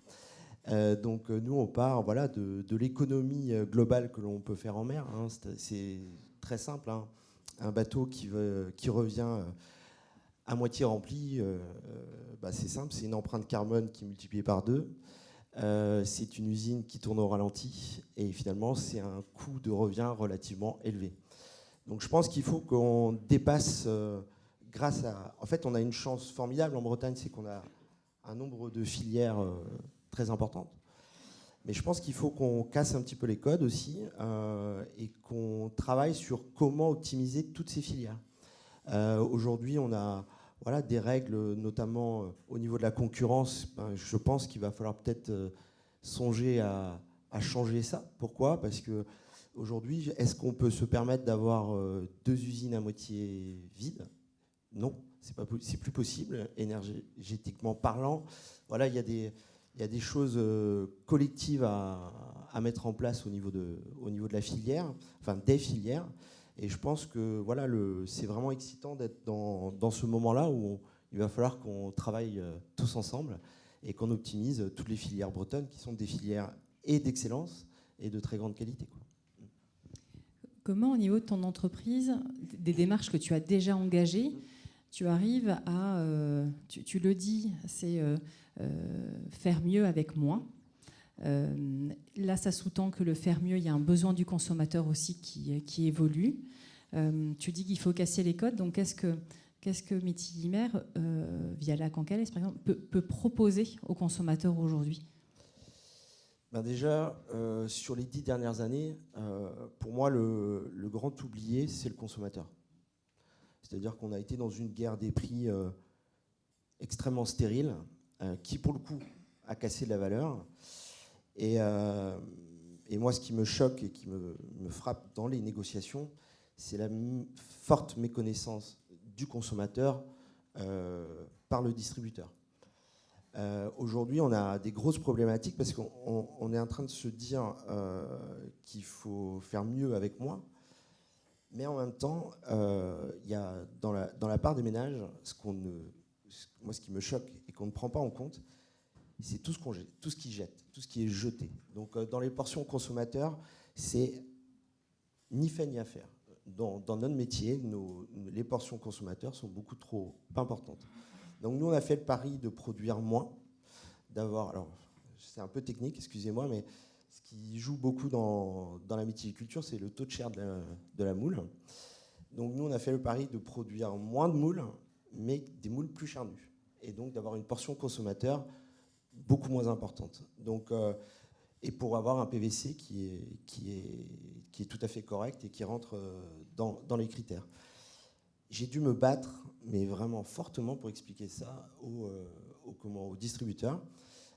Donc nous, on part de l'économie globale que l'on peut faire en mer. Hein. C'est très simple. Hein. Un bateau qui revient à moitié rempli, c'est simple, c'est une empreinte carbone qui est multipliée par 2. C'est une usine qui tourne au ralenti et finalement, c'est un coût de revient relativement élevé. Donc je pense qu'il faut qu'on dépasse grâce à... En fait, on a une chance formidable en Bretagne, c'est qu'on a un nombre de filières très importantes. Mais je pense qu'il faut qu'on casse un petit peu les codes aussi et qu'on travaille sur comment optimiser toutes ces filières. Aujourd'hui, on a des règles, notamment au niveau de la concurrence. Je pense qu'il va falloir peut-être songer à changer ça. Pourquoi ? Parce que aujourd'hui, est-ce qu'on peut se permettre d'avoir 2 usines à moitié vides ? Non, c'est plus possible, énergétiquement parlant. Voilà, il y a des choses collectives à mettre en place au niveau de la filière, enfin des filières. Et je pense que voilà, c'est vraiment excitant d'être dans ce moment-là où il va falloir qu'on travaille tous ensemble et qu'on optimise toutes les filières bretonnes qui sont des filières et d'excellence et de très grande qualité, quoi. Comment, au niveau de ton entreprise, des démarches que tu as déjà engagées, tu arrives à, tu le dis, c'est faire mieux avec moins. Là, ça sous-tend que le faire mieux, il y a un besoin du consommateur aussi qui évolue. Tu dis qu'il faut casser les codes. Donc, qu'est-ce que Metimer, via la Cancales, par exemple, peut proposer aux consommateurs aujourd'hui ? Ben déjà, sur les 10 dernières années, pour moi, le grand oublié, c'est le consommateur. C'est-à-dire qu'on a été dans une guerre des prix extrêmement stérile, qui, pour le coup, a cassé de la valeur. Et moi, ce qui me choque et qui me frappe dans les négociations, c'est la forte méconnaissance du consommateur par le distributeur. Aujourd'hui, on a des grosses problématiques parce qu'on est en train de se dire qu'il faut faire mieux avec moins. Mais en même temps, il y a dans la part des ménages, moi, ce qui me choque et qu'on ne prend pas en compte, c'est tout ce qu'on jette, tout ce qui jette, tout ce qui est jeté. Donc, dans les portions consommateurs, c'est ni fait ni à faire. Dans notre métier, les portions consommateurs sont beaucoup trop importantes. Donc, nous, on a fait le pari de produire moins, alors, c'est un peu technique, excusez-moi, mais ce qui joue beaucoup dans la méticulture, c'est le taux de chair de la moule. Donc, nous, on a fait le pari de produire moins de moules, mais des moules plus charnues. Et donc, d'avoir une portion consommateur beaucoup moins importante. Donc, et pour avoir un PVC qui est tout à fait correct et qui rentre dans les critères. J'ai dû me battre, mais vraiment fortement, pour expliquer ça aux distributeurs.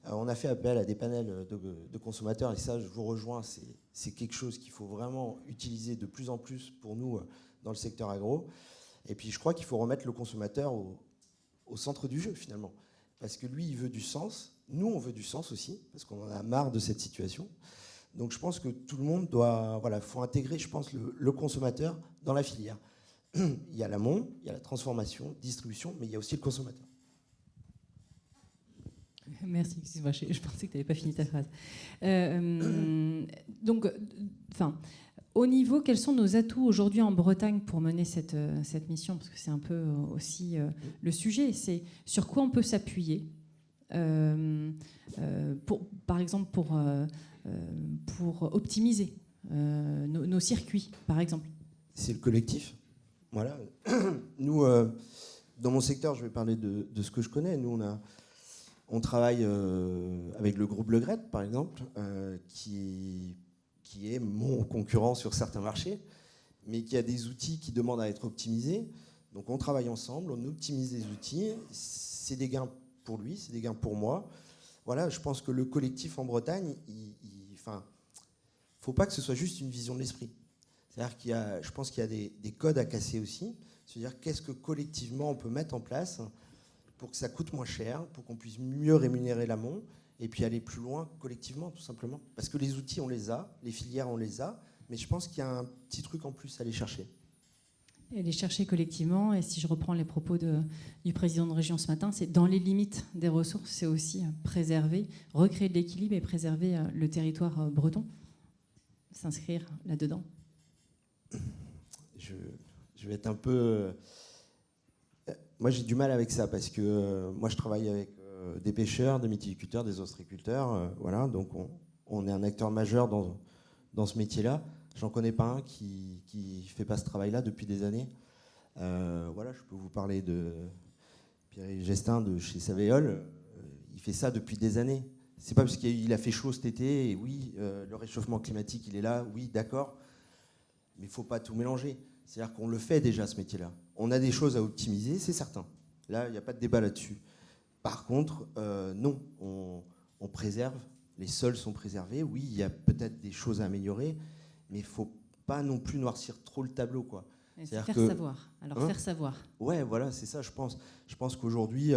On a fait appel à des panels de consommateurs, et ça, je vous rejoins, c'est quelque chose qu'il faut vraiment utiliser de plus en plus pour nous dans le secteur agro. Et puis, je crois qu'il faut remettre le consommateur au centre du jeu, finalement. Parce que lui, il veut du sens. Nous, on veut du sens aussi, parce qu'on en a marre de cette situation. Donc, je pense que tout le monde faut intégrer, je pense, le consommateur dans la filière. Il y a l'amont, il y a la transformation, distribution, mais il y a aussi le consommateur. Merci, excuse-moi, je pensais que tu n'avais pas fini ta phrase. Donc, au niveau, quels sont nos atouts aujourd'hui en Bretagne pour mener cette mission ? Parce que c'est un peu aussi le sujet. C'est sur quoi on peut s'appuyer, par exemple, pour optimiser nos circuits, par exemple. C'est le collectif. Voilà. Nous, dans mon secteur, je vais parler de ce que je connais. Nous, on travaille avec le groupe Le Gret, par exemple, qui est mon concurrent sur certains marchés, mais qui a des outils qui demandent à être optimisés. Donc on travaille ensemble, on optimise les outils. C'est des gains pour lui, c'est des gains pour moi. Voilà, je pense que le collectif en Bretagne, faut pas que ce soit juste une vision de l'esprit. C'est-à-dire je pense qu'il y a des codes à casser aussi. C'est-à-dire qu'est-ce que collectivement on peut mettre en place pour que ça coûte moins cher, pour qu'on puisse mieux rémunérer l'amont, et puis aller plus loin collectivement, tout simplement. Parce que les outils, on les a, les filières, on les a, mais je pense qu'il y a un petit truc en plus à aller chercher. Et les chercher collectivement, et si je reprends les propos du président de région ce matin, c'est dans les limites des ressources, c'est aussi préserver, recréer de l'équilibre et préserver le territoire breton, s'inscrire là-dedans. Je vais être un peu... Moi, j'ai du mal avec ça, parce que moi, je travaille avec des pêcheurs, des méticulteurs, des ostréiculteurs. Voilà, donc on est un acteur majeur dans ce métier-là. J'en connais pas un qui fait pas ce travail-là depuis des années. Voilà, je peux vous parler de Pierre Gestin de chez Savéol. Il fait ça depuis des années. C'est pas parce qu'il a fait chaud cet été, et oui, le réchauffement climatique, il est là, oui, d'accord, mais il faut pas tout mélanger. C'est-à-dire qu'on le fait déjà, ce métier-là. On a des choses à optimiser, c'est certain. Là, il n'y a pas de débat là-dessus. Par contre, non, on préserve les sols sont préservés. Oui, il y a peut-être des choses à améliorer, mais il ne faut pas non plus noircir trop le tableau, quoi. C'est faire savoir. Alors, faire savoir. Ouais, voilà, c'est ça, je pense. Je pense qu'aujourd'hui,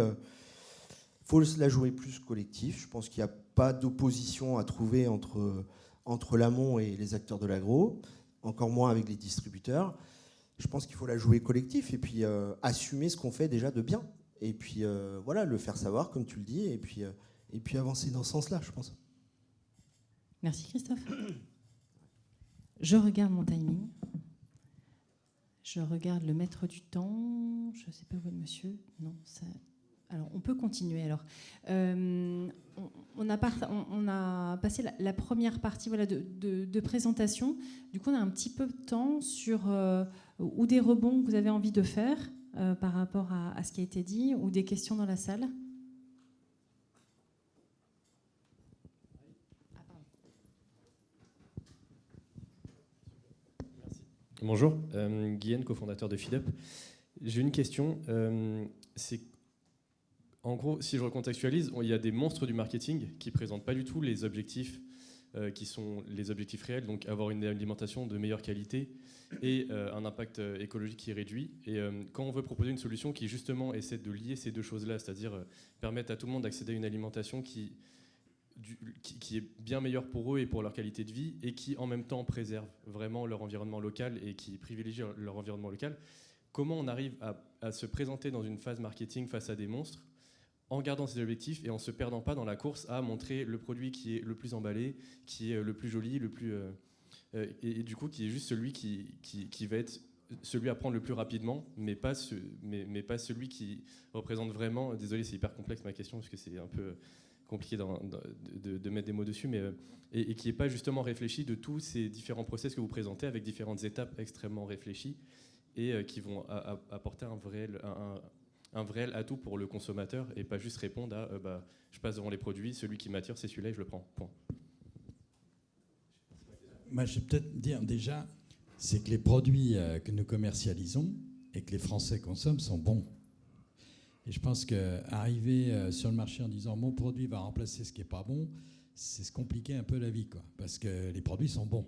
faut la jouer plus collectif. Je pense qu'il n'y a pas d'opposition à trouver entre l'amont et les acteurs de l'agro, encore moins avec les distributeurs. Je pense qu'il faut la jouer collectif et puis assumer ce qu'on fait déjà de bien. Et puis voilà, le faire savoir, comme tu le dis, et puis avancer dans ce sens-là, je pense. Merci Christophe. Je regarde mon timing. Je regarde le maître du temps. Je ne sais pas où est le monsieur. Non, ça... Alors, on peut continuer. Alors, on a passé la première partie, voilà, de présentation. Du coup, on a un petit peu de temps sur ou des rebonds que vous avez envie de faire par rapport à ce qui a été dit, ou des questions dans la salle. Bonjour, Guyen, cofondateur de FeedUp. J'ai une question. C'est en gros, si je recontextualise, il y a des monstres du marketing qui ne présentent pas du tout les objectifs qui sont les objectifs réels, donc avoir une alimentation de meilleure qualité et un impact écologique qui est réduit. Et quand on veut proposer une solution qui justement essaie de lier ces deux choses-là, c'est-à-dire permettre à tout le monde d'accéder à une alimentation qui est bien meilleure pour eux et pour leur qualité de vie, et qui en même temps préserve vraiment leur environnement local et qui privilégie leur environnement local, comment on arrive à se présenter dans une phase marketing face à des monstres en gardant ses objectifs et en ne se perdant pas dans la course à montrer le produit qui est le plus emballé, qui est le plus joli, le plus, et du coup qui est juste celui qui va être celui à prendre le plus rapidement, mais pas celui qui représente vraiment... Désolé, c'est hyper complexe ma question, parce que c'est un peu compliqué de mettre des mots dessus, mais, et qui n'est pas justement réfléchi de tous ces différents process que vous présentez, avec différentes étapes extrêmement réfléchies, et qui vont apporter un vrai atout pour le consommateur, et pas juste répondre à je passe devant les produits, celui qui m'attire c'est celui-là et je le prends. Point. Moi, je vais peut-être dire déjà, c'est que les produits que nous commercialisons et que les Français consomment sont bons. Et je pense qu'arriver sur le marché en disant mon produit va remplacer ce qui n'est pas bon, c'est se compliquer un peu la vie, quoi, parce que les produits sont bons.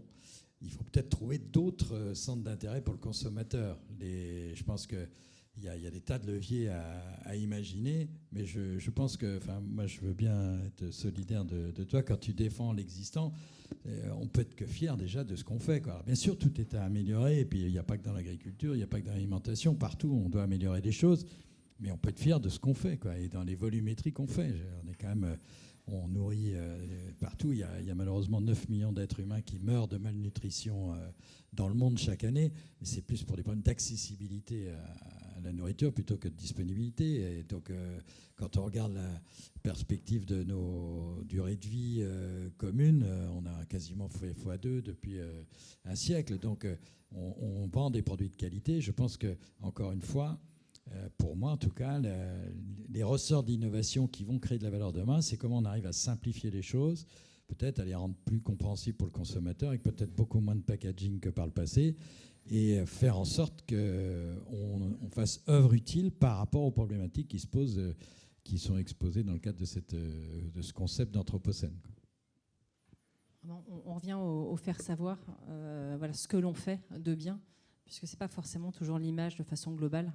Il faut peut-être trouver d'autres centres d'intérêt pour le consommateur. Je pense que il y a des tas de leviers à imaginer, mais je pense que, moi je veux bien être solidaire de toi quand tu défends l'existant. On peut être que fier déjà de ce qu'on fait, quoi. Alors, bien sûr, tout est à améliorer, et puis il n'y a pas que dans l'agriculture, il n'y a pas que dans l'alimentation, partout on doit améliorer des choses, mais on peut être fier de ce qu'on fait, quoi, et dans les volumétries qu'on fait. On est quand même... On nourrit partout. Il y a malheureusement 9 millions d'êtres humains qui meurent de malnutrition dans le monde chaque année. Mais c'est plus pour des problèmes d'accessibilité à la nourriture plutôt que de disponibilité. Et donc, quand on regarde la perspective de nos durées de vie communes, on a quasiment fait x2 depuis un siècle. Donc, on vend des produits de qualité. Je pense que, encore une fois, pour moi, en tout cas, les ressorts d'innovation qui vont créer de la valeur demain, c'est comment on arrive à simplifier les choses, peut-être à les rendre plus compréhensibles pour le consommateur, avec peut-être beaucoup moins de packaging que par le passé, et faire en sorte qu'on fasse œuvre utile par rapport aux problématiques qui se posent, qui sont exposées dans le cadre de ce concept d'anthropocène. On revient au faire savoir, voilà, ce que l'on fait de bien, puisque ce n'est pas forcément toujours l'image de façon globale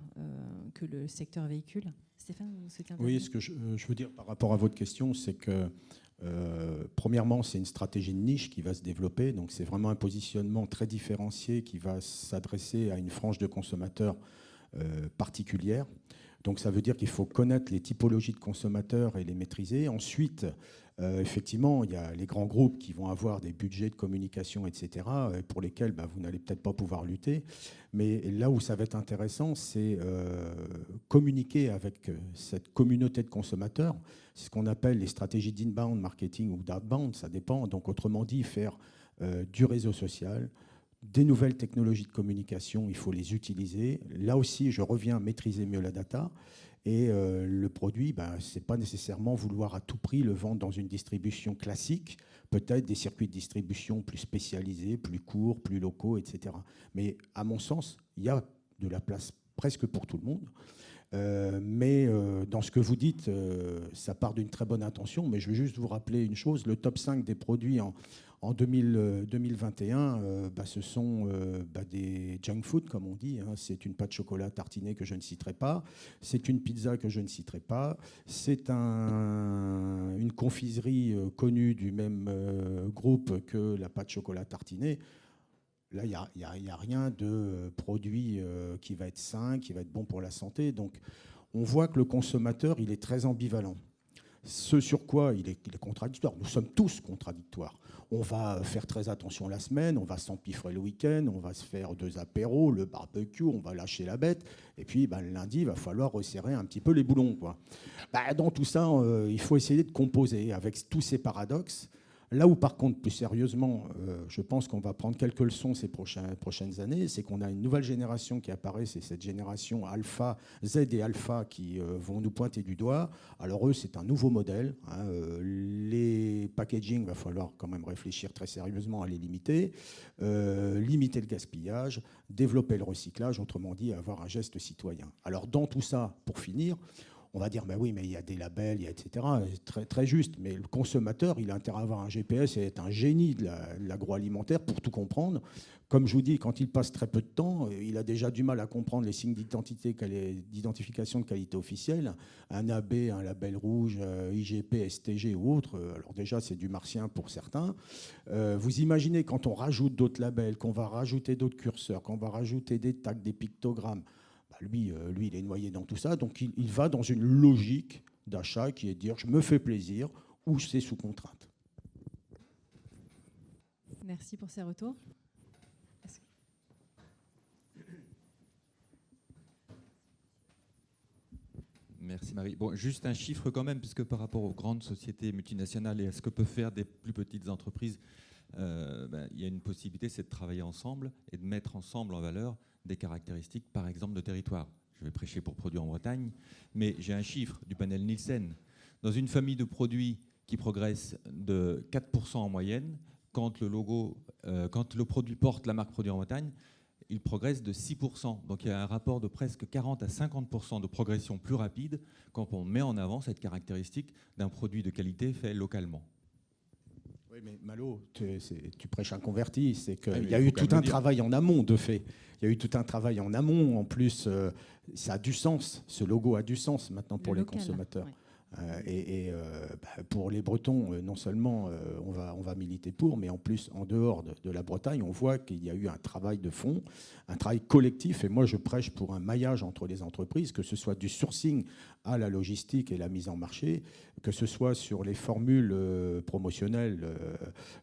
que le secteur véhicule. Stéphane, vous souhaitez intervenir ? Oui, ce que je veux dire par rapport à votre question, c'est que, premièrement, c'est une stratégie de niche qui va se développer. Donc, c'est vraiment un positionnement très différencié qui va s'adresser à une frange de consommateurs particulière. Donc, ça veut dire qu'il faut connaître les typologies de consommateurs et les maîtriser. Ensuite, effectivement, il y a les grands groupes qui vont avoir des budgets de communication, etc., pour lesquels vous n'allez peut-être pas pouvoir lutter. Mais là où ça va être intéressant, c'est communiquer avec cette communauté de consommateurs. C'est ce qu'on appelle les stratégies d'inbound marketing ou d'outbound, ça dépend. Donc, autrement dit, faire du réseau social, des nouvelles technologies de communication, il faut les utiliser. Là aussi, je reviens à maîtriser mieux la data. Et le produit, ce n'est pas nécessairement vouloir à tout prix le vendre dans une distribution classique, peut-être des circuits de distribution plus spécialisés, plus courts, plus locaux, etc. Mais à mon sens, il y a de la place presque pour tout le monde. Mais dans ce que vous dites, ça part d'une très bonne intention. Mais je veux juste vous rappeler une chose, le top 5 des produits en 2021, ce sont des junk food, comme on dit. Hein. C'est une pâte chocolat tartinée que je ne citerai pas. C'est une pizza que je ne citerai pas. C'est une confiserie connue du même groupe que la pâte chocolat tartinée. Là, il n'y a rien de produit qui va être sain, qui va être bon pour la santé. Donc, on voit que le consommateur, il est très ambivalent. Ce sur quoi il est contradictoire. Nous sommes tous contradictoires. On va faire très attention la semaine, on va s'empiffrer le week-end, on va se faire 2 apéros, le barbecue, on va lâcher la bête. Et puis, le lundi, il va falloir resserrer un petit peu les boulons, quoi. Dans tout ça, il faut essayer de composer avec tous ces paradoxes. Là où, par contre, plus sérieusement, je pense qu'on va prendre quelques leçons ces prochaines années, c'est qu'on a une nouvelle génération qui apparaît, c'est cette génération Alpha, Z et Alpha qui vont nous pointer du doigt. Alors eux, c'est un nouveau modèle. Hein. Les packaging, il va falloir quand même réfléchir très sérieusement à les limiter, limiter le gaspillage, développer le recyclage, autrement dit, avoir un geste citoyen. Alors dans tout ça, pour finir, on va dire, oui, mais il y a des labels, etc. Très, très juste. Mais le consommateur, il a intérêt à avoir un GPS et être un génie de l'agroalimentaire pour tout comprendre. Comme je vous dis, quand il passe très peu de temps, il a déjà du mal à comprendre les signes d'identification de qualité officielle. Un AB, un label rouge, IGP, STG ou autre. Alors déjà, c'est du martien pour certains. Vous imaginez quand on rajoute d'autres labels, qu'on va rajouter d'autres curseurs, qu'on va rajouter des tags, des pictogrammes. Lui, il est noyé dans tout ça, donc il va dans une logique d'achat qui est de dire je me fais plaisir ou c'est sous contrainte. Merci pour ces retours. Merci Marie. Bon, juste un chiffre quand même, puisque par rapport aux grandes sociétés multinationales et à ce que peuvent faire des plus petites entreprises, il y a une possibilité, c'est de travailler ensemble et de mettre ensemble en valeur des caractéristiques, par exemple, de territoire. Je vais prêcher pour produits en Bretagne, mais j'ai un chiffre du panel Nielsen. Dans une famille de produits qui progresse de 4% en moyenne, quand le produit porte la marque produit en Bretagne, il progresse de 6%. Donc il y a un rapport de presque 40 à 50% de progression plus rapide quand on met en avant cette caractéristique d'un produit de qualité fait localement. Oui, mais Malo, tu prêches un converti. C'est qu'il y a eu tout un travail en amont, de fait. Il y a eu tout un travail en amont. En plus, ça a du sens. Ce logo a du sens maintenant pour les consommateurs. Ouais. Pour les Bretons, non seulement on va militer pour, mais en plus, en dehors de la Bretagne, on voit qu'il y a eu un travail de fond, un travail collectif. Et moi, je prêche pour un maillage entre les entreprises, que ce soit du sourcing à la logistique et la mise en marché, que ce soit sur les formules promotionnelles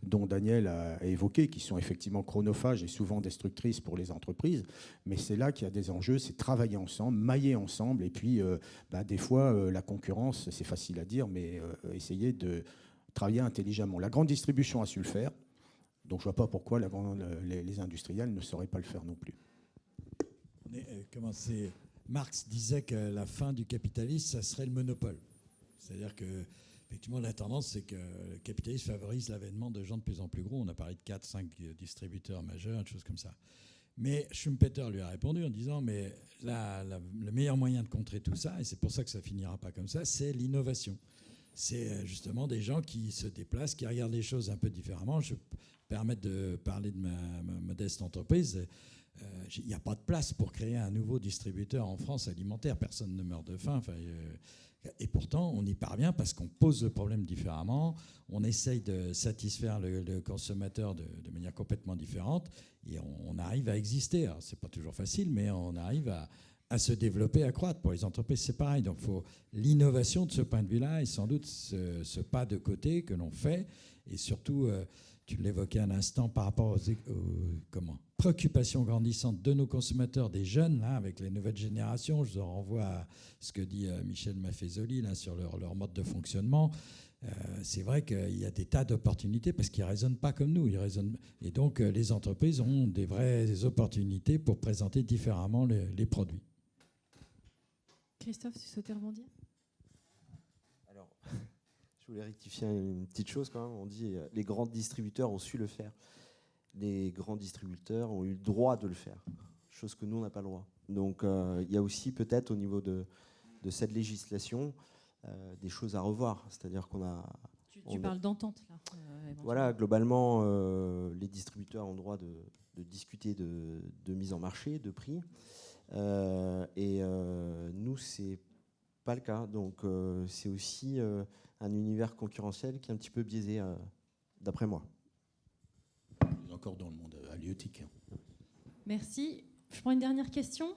dont Daniel a évoqué, qui sont effectivement chronophages et souvent destructrices pour les entreprises. Mais c'est là qu'il y a des enjeux, c'est travailler ensemble, mailler ensemble. Et puis, des fois, la concurrence, c'est facile à dire, mais essayer de travailler intelligemment. La grande distribution a su le faire, donc je ne vois pas pourquoi les industriels ne sauraient pas le faire non plus. Marx disait que la fin du capitalisme, ça serait le monopole. C'est-à-dire que, effectivement, la tendance, c'est que le capitalisme favorise l'avènement de gens de plus en plus gros. On a parlé de 4-5 distributeurs majeurs, des choses comme ça. Mais Schumpeter lui a répondu en disant, mais le meilleur moyen de contrer tout ça, et c'est pour ça que ça finira pas comme ça, c'est l'innovation. C'est justement des gens qui se déplacent, qui regardent les choses un peu différemment. Je peux me permettre de parler de ma modeste entreprise. Il n'y a pas de place pour créer un nouveau distributeur en France alimentaire. Personne ne meurt de faim. Et pourtant, on y parvient parce qu'on pose le problème différemment. On essaye de satisfaire le consommateur de manière complètement différente. Et on arrive à exister. Alors, c'est pas toujours facile, mais on arrive à se développer, à croître. Pour les entreprises, c'est pareil. Donc, l'innovation de ce point de vue-là est sans doute ce pas de côté que l'on fait. Et surtout, tu l'évoquais un instant par rapport aux préoccupations grandissantes de nos consommateurs, des jeunes, là, avec les nouvelles générations. Je vous renvoie à ce que dit Michel Maffezoli là, sur leur mode de fonctionnement. C'est vrai qu'il y a des tas d'opportunités parce qu'ils ne raisonnent pas comme nous. Et donc, les entreprises ont des vraies opportunités pour présenter différemment les produits. Christophe, tu souhaitais rebondir ? Alors, je voulais rectifier une petite chose quand même. On dit les grands distributeurs ont su le faire. Les grands distributeurs ont eu le droit de le faire, chose que nous, on n'a pas le droit. Donc il y a aussi peut-être au niveau de cette législation des choses à revoir. C'est-à-dire qu'on a... Tu parles d'entente, là. Voilà, globalement, les distributeurs ont le droit de discuter de mise en marché, de prix. Nous, c'est pas le cas. Donc c'est aussi un univers concurrentiel qui est un petit peu biaisé, d'après moi. Encore dans le monde halieutique. Merci. Je prends une dernière question.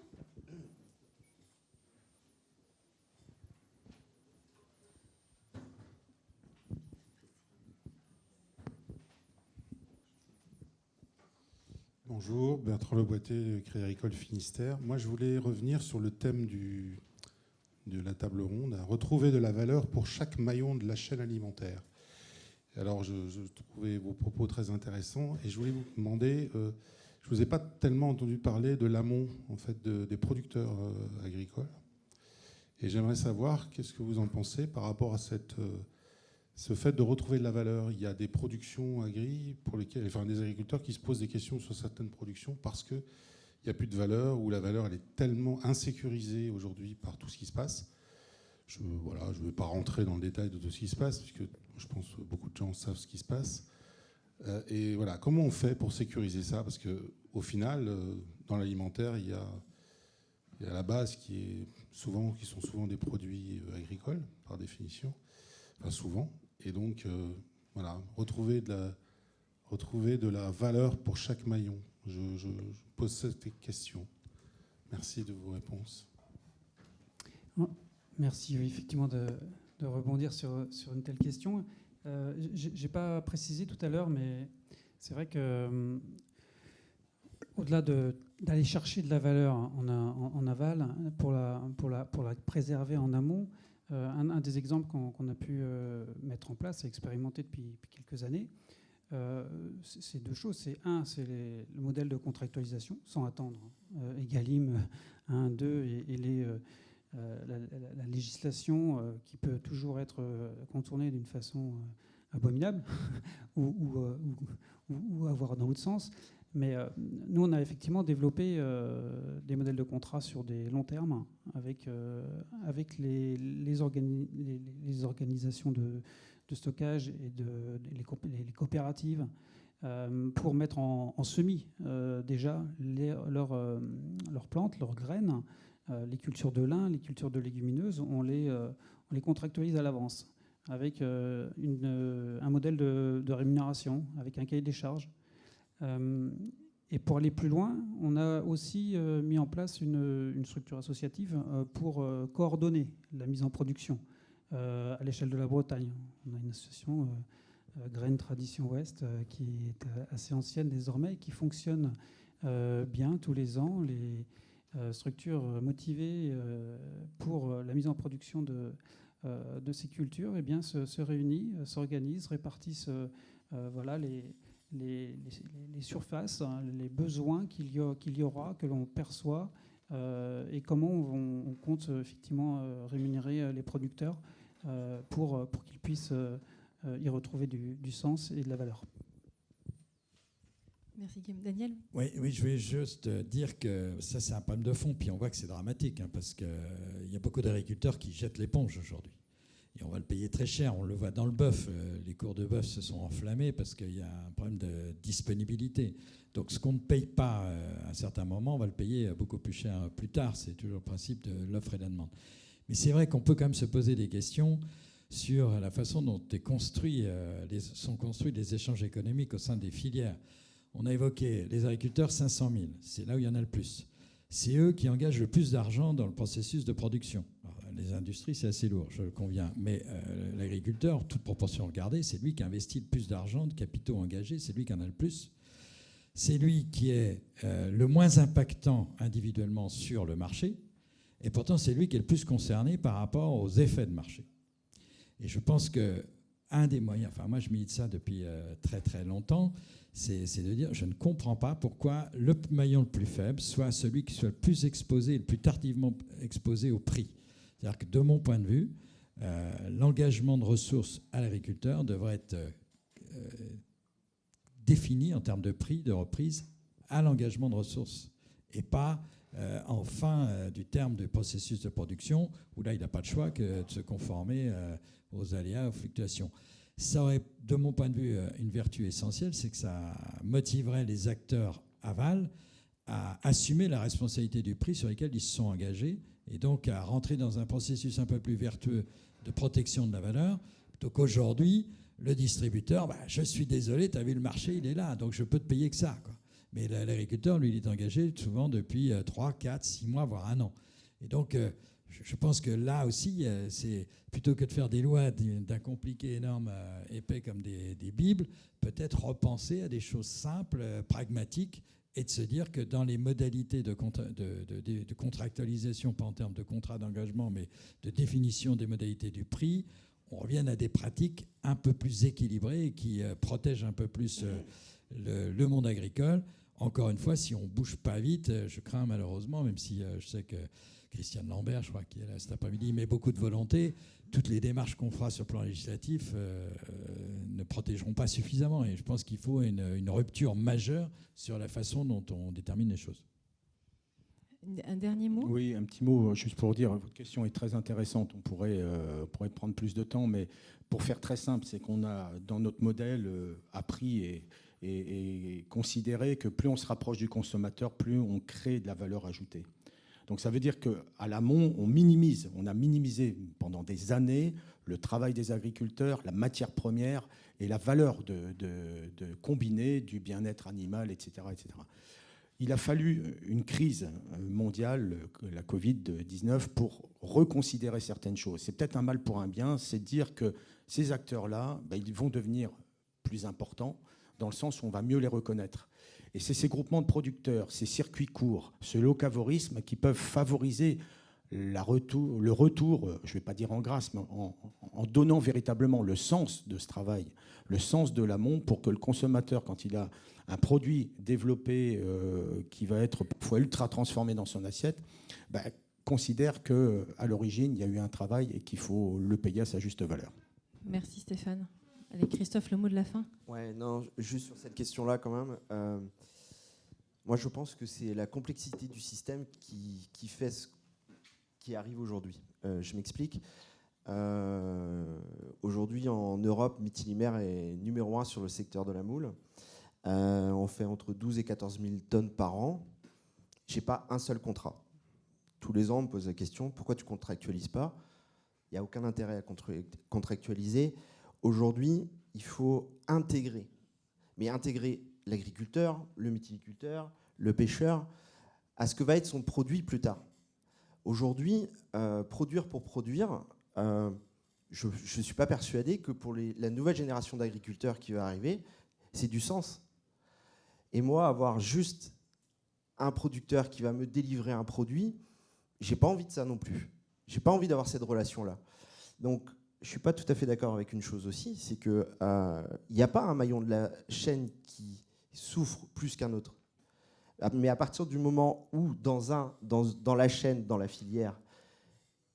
Bonjour, Bertrand Leboité, Crédit Agricole Finistère. Moi, je voulais revenir sur le thème de la table ronde, à retrouver de la valeur pour chaque maillon de la chaîne alimentaire. Alors, je trouvais vos propos très intéressants et je voulais vous demander, je ne vous ai pas tellement entendu parler de l'amont en fait, des producteurs agricoles. Et j'aimerais savoir qu'est-ce que vous en pensez par rapport à ce fait de retrouver de la valeur. Il y a des productions pour lesquelles, enfin des agriculteurs qui se posent des questions sur certaines productions parce qu'il n'y a plus de valeur ou la valeur elle est tellement insécurisée aujourd'hui par tout ce qui se passe. Je ne vais pas rentrer dans le détail de tout ce qui se passe puisque je pense que beaucoup de gens savent ce qui se passe. Et voilà, comment on fait pour sécuriser ça? Parce qu'au final, dans l'alimentaire, il y a la base qui sont souvent des produits agricoles par définition, enfin souvent. Et donc, voilà, retrouver de la valeur pour chaque maillon. Je pose cette question. Merci de vos réponses. Merci effectivement de rebondir sur une telle question. Je n'ai pas précisé tout à l'heure, mais c'est vrai que au-delà d'aller chercher de la valeur en aval pour la préserver en amont, un des exemples qu'on a pu mettre en place et expérimenter depuis quelques années, c'est deux choses. C'est le modèle de contractualisation, sans attendre Egalim 1, 2 et la législation qui peut toujours être contournée d'une façon abominable ou avoir dans l'autre sens. Mais nous, on a effectivement développé des modèles de contrat sur des longs termes avec les organisations de stockage et les coopératives pour mettre en semis déjà leurs plantes, leurs graines, les cultures de lin, les cultures de légumineuses. On les contractualise à l'avance avec un modèle de rémunération, avec un cahier des charges. Et pour aller plus loin, on a aussi mis en place une structure associative pour coordonner la mise en production à l'échelle de la Bretagne. On a une association Graines Tradition Ouest qui est assez ancienne désormais, qui fonctionne bien tous les ans. Les structures motivées pour la mise en production de ces cultures eh bien, se réunissent, s'organisent, répartissent voilà, les surfaces, les besoins qu'il y aura, que l'on perçoit, et comment on compte effectivement rémunérer les producteurs pour qu'ils puissent y retrouver du sens et de la valeur. Merci Guillaume. Daniel ? Oui, je vais juste dire que ça, c'est un problème de fond, puis on voit que c'est dramatique, parce qu'il y a beaucoup d'agriculteurs qui jettent l'éponge aujourd'hui. Et on va le payer très cher. On le voit dans le bœuf. Les cours de bœuf se sont enflammés parce qu'il y a un problème de disponibilité. Donc ce qu'on ne paye pas à un certain moment, on va le payer beaucoup plus cher plus tard. C'est toujours le principe de l'offre et de la demande. Mais c'est vrai qu'on peut quand même se poser des questions sur la façon dont sont construits les échanges économiques au sein des filières. On a évoqué les agriculteurs, 500 000. C'est là où il y en a le plus. C'est eux qui engagent le plus d'argent dans le processus de production. Alors, les industries, c'est assez lourd, je le conviens. Mais l'agriculteur, toute proportion regardée, c'est lui qui investit le plus d'argent, de capitaux engagés, c'est lui qui en a le plus. C'est lui qui est le moins impactant individuellement sur le marché. Et pourtant, c'est lui qui est le plus concerné par rapport aux effets de marché. Et je pense qu'un des moyens, enfin moi je milite ça depuis très très longtemps, c'est de dire je ne comprends pas pourquoi le maillon le plus faible soit celui qui soit le plus exposé, le plus tardivement exposé au prix. C'est-à-dire que de mon point de vue, l'engagement de ressources à l'agriculteur devrait être défini en termes de prix de reprise à l'engagement de ressources et pas en fin du terme du processus de production, où là, il n'a pas de choix que de se conformer aux aléas, aux fluctuations. Ça aurait, de mon point de vue, une vertu essentielle, c'est que ça motiverait les acteurs aval à assumer la responsabilité du prix sur lequel ils se sont engagés, et donc à rentrer dans un processus un peu plus vertueux de protection de la valeur, plutôt qu'aujourd'hui, le distributeur, je suis désolé, tu as vu le marché, il est là, donc je peux te payer que ça, quoi. Mais l'agriculteur, lui, il est engagé souvent depuis 3, 4, 6 mois, voire 1 an. Et donc, je pense que là aussi, c'est plutôt que de faire des lois d'un compliqué énorme, épais comme des bibles, peut-être repenser à des choses simples, pragmatiques, et de se dire que dans les modalités de contractualisation, pas en termes de contrat d'engagement, mais de définition des modalités du prix, on revienne à des pratiques un peu plus équilibrées et qui protègent un peu plus le monde agricole. Encore une fois, si on ne bouge pas vite, je crains malheureusement, même si je sais que Christiane Lambert, je crois, qui est là cet après-midi, met beaucoup de volonté, toutes les démarches qu'on fera sur le plan législatif ne protégeront pas suffisamment. Et je pense qu'il faut une rupture majeure sur la façon dont on détermine les choses. Un dernier mot ? Oui, un petit mot, juste pour dire, votre question est très intéressante. On pourrait prendre plus de temps, mais pour faire très simple, c'est qu'on a, dans notre modèle, appris et considéré que plus on se rapproche du consommateur, plus on crée de la valeur ajoutée. Donc ça veut dire qu'à l'amont, on a minimisé pendant des années le travail des agriculteurs, la matière première et la valeur de combiner du bien-être animal, etc., etc. Il a fallu une crise mondiale, la Covid-19, pour reconsidérer certaines choses. C'est peut-être un mal pour un bien, c'est de dire que ces acteurs-là, ils vont devenir plus importants, dans le sens où on va mieux les reconnaître. Et c'est ces groupements de producteurs, ces circuits courts, ce locavorisme qui peuvent favoriser le retour, je ne vais pas dire en grâce, mais en donnant véritablement le sens de ce travail, le sens de l'amont, pour que le consommateur, quand il a un produit développé qui va être parfois ultra transformé dans son assiette, considère qu'à l'origine, il y a eu un travail et qu'il faut le payer à sa juste valeur. Merci Stéphane. Allez, Christophe, le mot de la fin. Ouais, non, juste sur cette question-là quand même. Moi, je pense que c'est la complexité du système qui fait ce qui arrive aujourd'hui. Je m'explique. Aujourd'hui, en Europe, Mitilimer est numéro 1 sur le secteur de la moule. On fait entre 12 et 14 000 tonnes par an. Je n'ai pas un seul contrat. Tous les ans, on me pose la question, pourquoi tu ne contractualises pas ? Il n'y a aucun intérêt à contractualiser. Aujourd'hui, il faut intégrer. Mais intégrer l'agriculteur, le mytiliculteur, le pêcheur, à ce que va être son produit plus tard. Aujourd'hui, produire pour produire, je ne suis pas persuadé que pour la nouvelle génération d'agriculteurs qui va arriver, c'est du sens. Et moi, avoir juste un producteur qui va me délivrer un produit, je n'ai pas envie de ça non plus. Je n'ai pas envie d'avoir cette relation-là. Donc, je ne suis pas tout à fait d'accord avec une chose aussi, c'est qu'il n'y a pas un maillon de la chaîne qui souffre plus qu'un autre. Mais à partir du moment où, dans la chaîne, dans la filière,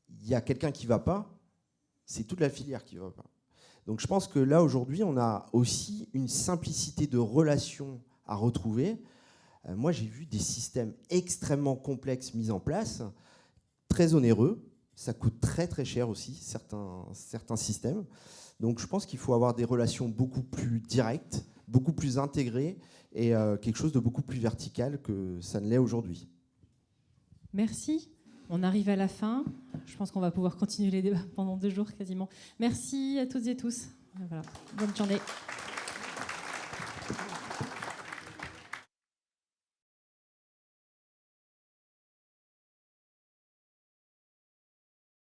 il y a quelqu'un qui ne va pas, c'est toute la filière qui ne va pas. Donc je pense que là, aujourd'hui, on a aussi une simplicité de relation à retrouver. Moi, j'ai vu des systèmes extrêmement complexes mis en place, très onéreux. Ça coûte très très cher aussi, certains systèmes. Donc je pense qu'il faut avoir des relations beaucoup plus directes, beaucoup plus intégrées et quelque chose de beaucoup plus vertical que ça ne l'est aujourd'hui. Merci. On arrive à la fin. Je pense qu'on va pouvoir continuer les débats pendant 2 jours quasiment. Merci à toutes et tous. Voilà. Bonne journée.